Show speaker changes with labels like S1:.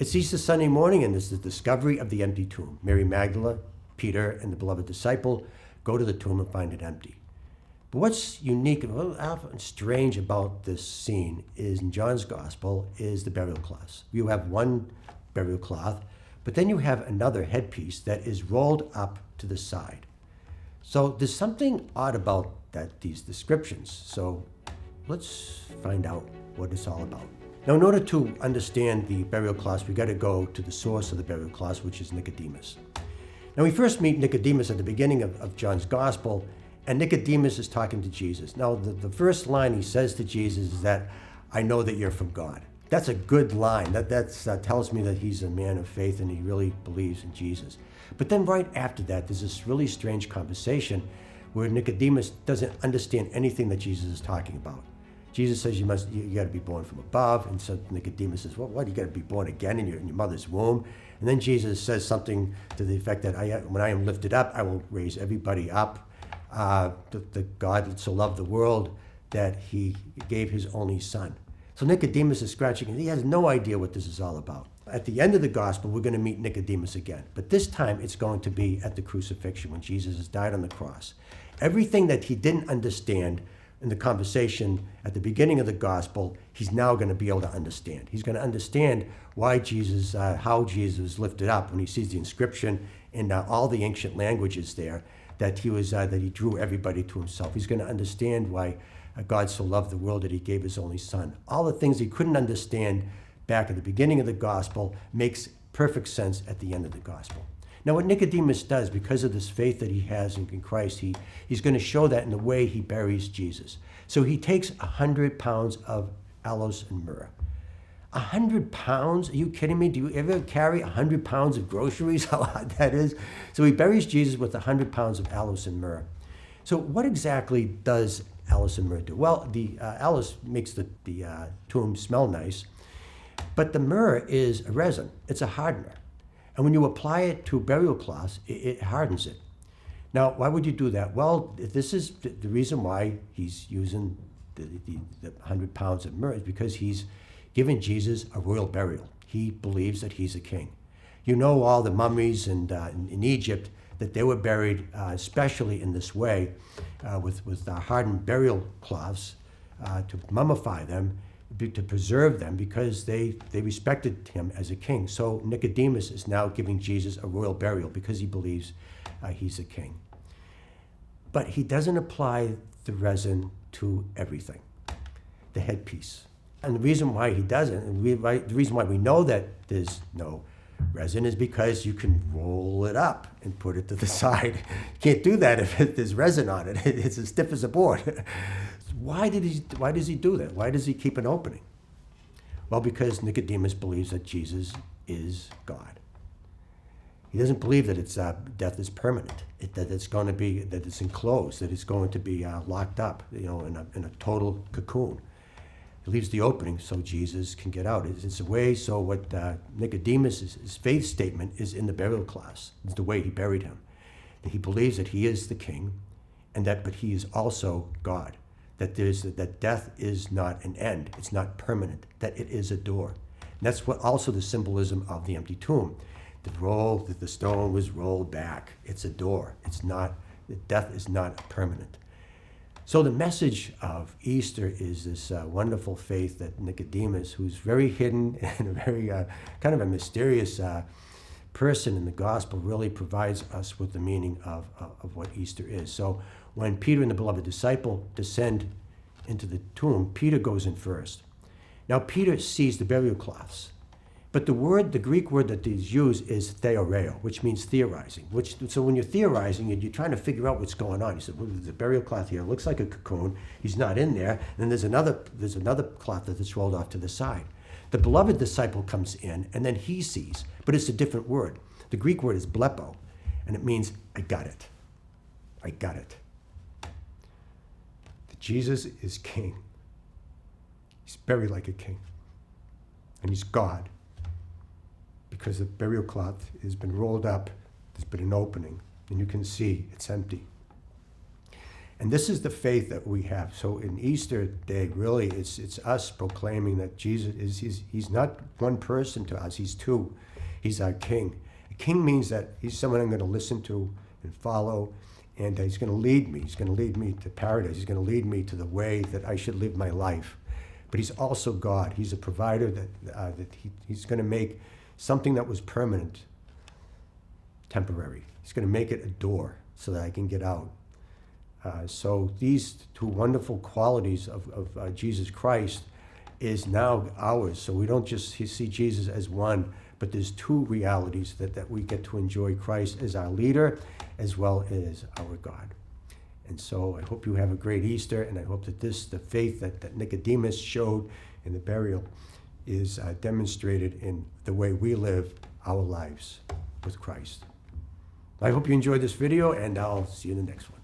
S1: It's Easter Sunday morning, and this is the discovery of the empty tomb. Mary Magdalene, Peter, and the beloved disciple go to the tomb and find it empty. But what's unique and a little strange about this scene is in John's Gospel is the burial cloths. You have one burial cloth, but then you have another headpiece that is rolled up to the side. So there's something odd about these descriptions. So let's find out what it's all about. Now, in order to understand the burial cloths, we got to go to the source of the burial cloths, which is Nicodemus. Now, we first meet Nicodemus at the beginning of John's Gospel, and Nicodemus is talking to Jesus. Now, the first line he says to Jesus is that, "I know that you're from God." That's a good line. That tells me that he's a man of faith and he really believes in Jesus. But then right after that, there's this really strange conversation where Nicodemus doesn't understand anything that Jesus is talking about. Jesus says you got to be born from above, and so Nicodemus says, "What? You got to be born again in your mother's womb?" And then Jesus says something to the effect that when I am lifted up, I will raise everybody up. The God so loved the world that he gave his only son. So Nicodemus is scratching, and he has no idea what this is all about. At the end of the gospel, we're going to meet Nicodemus again, but this time it's going to be at the crucifixion when Jesus has died on the cross. Everything that he didn't understand in the conversation at the beginning of the gospel, he's now going to be able to understand. He's going to understand why Jesus, how Jesus was lifted up when he sees the inscription in all the ancient languages there, that he drew everybody to himself. He's going to understand why God so loved the world that he gave his only son. All the things he couldn't understand back at the beginning of the gospel makes perfect sense at the end of the gospel. Now, what Nicodemus does, because of this faith that he has in Christ, he's going to show that in the way he buries Jesus. So he takes 100 pounds of aloes and myrrh. 100 pounds? Are you kidding me? Do you ever carry 100 pounds of groceries? How hard that is? So he buries Jesus with 100 pounds of aloes and myrrh. So what exactly does aloes and myrrh do? Well, the aloes makes the tomb smell nice, but the myrrh is a resin. It's a hardener. And when you apply it to burial cloths, it hardens it. Now, why would you do that? Well, this is the reason why he's using the 100 pounds of myrrh is because he's giving Jesus a royal burial. He believes that he's a king. You know all the mummies in Egypt, that they were buried especially in this way with hardened burial cloths to mummify them, to preserve them, because they respected him as a king. So Nicodemus is now giving Jesus a royal burial because he believes he's a king. But he doesn't apply the resin to everything, the headpiece. And the reason why he doesn't, and the reason why we know that there's no resin is because you can roll it up and put it to the side. You can't do that if there's resin on it. It's as stiff as a board. Why does he do that? Why does he keep an opening? Well, because Nicodemus believes that Jesus is God. He doesn't believe that death is permanent, that it's enclosed, that it's going to be locked up, in a total cocoon. He leaves the opening so Jesus can get out. It's a way, so what Nicodemus' his faith statement is in the burial cloths. It's the way he buried him. That he believes that he is the king, but he is also God. That death is not an end. It's not permanent. That it is a door. And that's what also the symbolism of the empty tomb. The stone was rolled back. It's a door. Death is not permanent. So the message of Easter is this wonderful faith that Nicodemus, who's very hidden and a very kind of a mysterious person in the gospel, really provides us with the meaning of what Easter is. So when Peter and the beloved disciple descend into the tomb, Peter goes in first. Now Peter sees the burial cloths, but the Greek word that is used is theoreo, which means theorizing. So when you're theorizing, you're trying to figure out what's going on. You said, well, there's a burial cloth here. It looks like a cocoon. He's not in there. And then there's another cloth that's rolled off to the side. The beloved disciple comes in, and then he sees, but it's a different word. The Greek word is blepo, and it means, I got it. I got it. That Jesus is king. He's buried like a king. And he's God. Because the burial cloth has been rolled up, there's been an opening, and you can see it's empty. And this is the faith that we have. So in Easter Day, really, it's us proclaiming that Jesus he's not one person to us, he's two. He's our king. A king means that he's someone I'm going to listen to and follow, and he's going to lead me. He's going to lead me to paradise. He's going to lead me to the way that I should live my life. But he's also God. He's a provider that he's going to make something that was permanent temporary. He's going to make it a door so that I can get out. So these two wonderful qualities of Jesus Christ is now ours. So we don't just see Jesus as one, but there's two realities that we get to enjoy Christ as our leader as well as our God. And so I hope you have a great Easter, and I hope that the faith that Nicodemus showed in the burial is demonstrated in the way we live our lives with Christ. I hope you enjoyed this video, and I'll see you in the next one.